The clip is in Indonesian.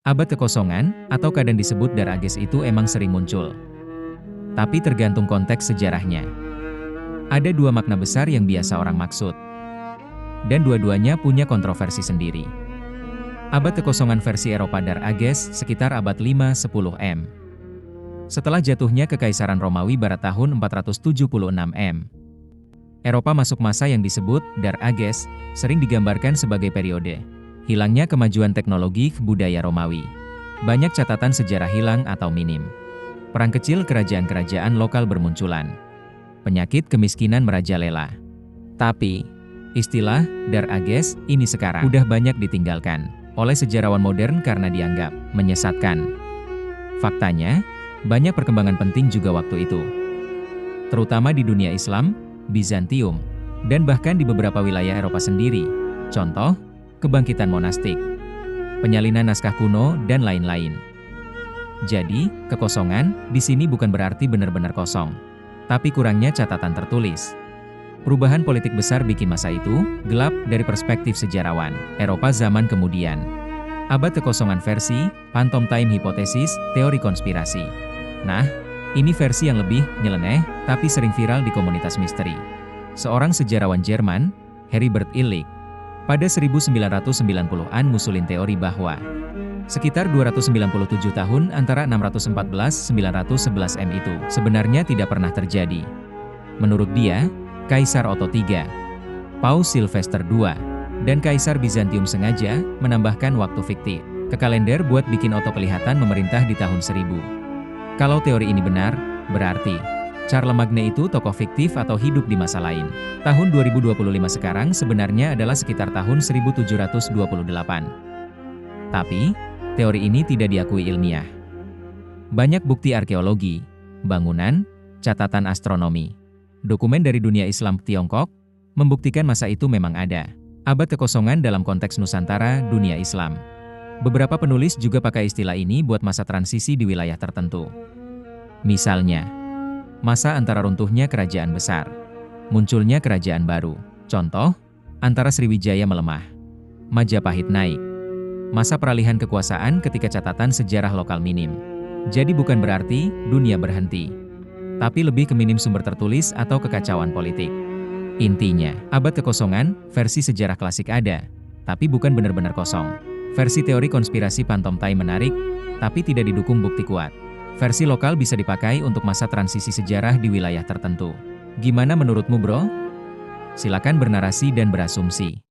Abad kekosongan, atau kadang disebut Dar Ages itu emang sering muncul. Tapi tergantung konteks sejarahnya. Ada dua makna besar yang biasa orang maksud. Dan dua-duanya punya kontroversi sendiri. Abad kekosongan versi Eropa Dar Ages sekitar abad 5-10 M. Setelah jatuhnya Kekaisaran Romawi Barat tahun 476 M. Eropa masuk masa yang disebut Dar Ages, sering digambarkan sebagai periode hilangnya kemajuan teknologi budaya Romawi. Banyak catatan sejarah hilang atau minim. Perang kecil kerajaan-kerajaan lokal bermunculan. Penyakit kemiskinan merajalela. Tapi, istilah Dar Ages ini sekarang udah banyak ditinggalkan oleh sejarawan modern karena dianggap menyesatkan. Faktanya, banyak perkembangan penting juga waktu itu. Terutama di dunia Islam, Bizantium, dan bahkan di beberapa wilayah Eropa sendiri. Contoh, kebangkitan monastik, penyalinan naskah kuno, dan lain-lain. Jadi, kekosongan di sini bukan berarti benar-benar kosong, tapi kurangnya catatan tertulis. Perubahan politik besar bikin masa itu gelap dari perspektif sejarawan Eropa zaman kemudian. Abad kekosongan versi Phantom Time Hypothesis, teori konspirasi. Nah, ini versi yang lebih nyeleneh, tapi sering viral di komunitas misteri. Seorang sejarawan Jerman, Heribert Illig, pada 1990-an ngusulin teori bahwa sekitar 297 tahun antara 614-911 M itu sebenarnya tidak pernah terjadi. Menurut dia, Kaisar Otto III, Paus Sylvester II, dan Kaisar Bizantium sengaja menambahkan waktu fiktif ke kalender buat bikin Otto kelihatan memerintah di tahun 1000. Kalau teori ini benar, berarti Charlemagne itu tokoh fiktif atau hidup di masa lain. Tahun 2025 sekarang sebenarnya adalah sekitar tahun 1728. Tapi, teori ini tidak diakui ilmiah. Banyak bukti arkeologi, bangunan, catatan astronomi, dokumen dari dunia Islam Tiongkok, membuktikan masa itu memang ada. Abad kekosongan dalam konteks Nusantara, dunia Islam. Beberapa penulis juga pakai istilah ini buat masa transisi di wilayah tertentu. Misalnya, masa antara runtuhnya kerajaan besar, munculnya kerajaan baru. Contoh, antara Sriwijaya melemah, Majapahit naik. Masa peralihan kekuasaan ketika catatan sejarah lokal minim. Jadi bukan berarti dunia berhenti, tapi lebih ke minim sumber tertulis atau kekacauan politik. Intinya, abad kekosongan, versi sejarah klasik ada, tapi bukan benar-benar kosong. Versi teori konspirasi Phantom Time menarik, tapi tidak didukung bukti kuat. Versi lokal bisa dipakai untuk masa transisi sejarah di wilayah tertentu. Gimana menurutmu bro? Silakan bernarasi dan berasumsi.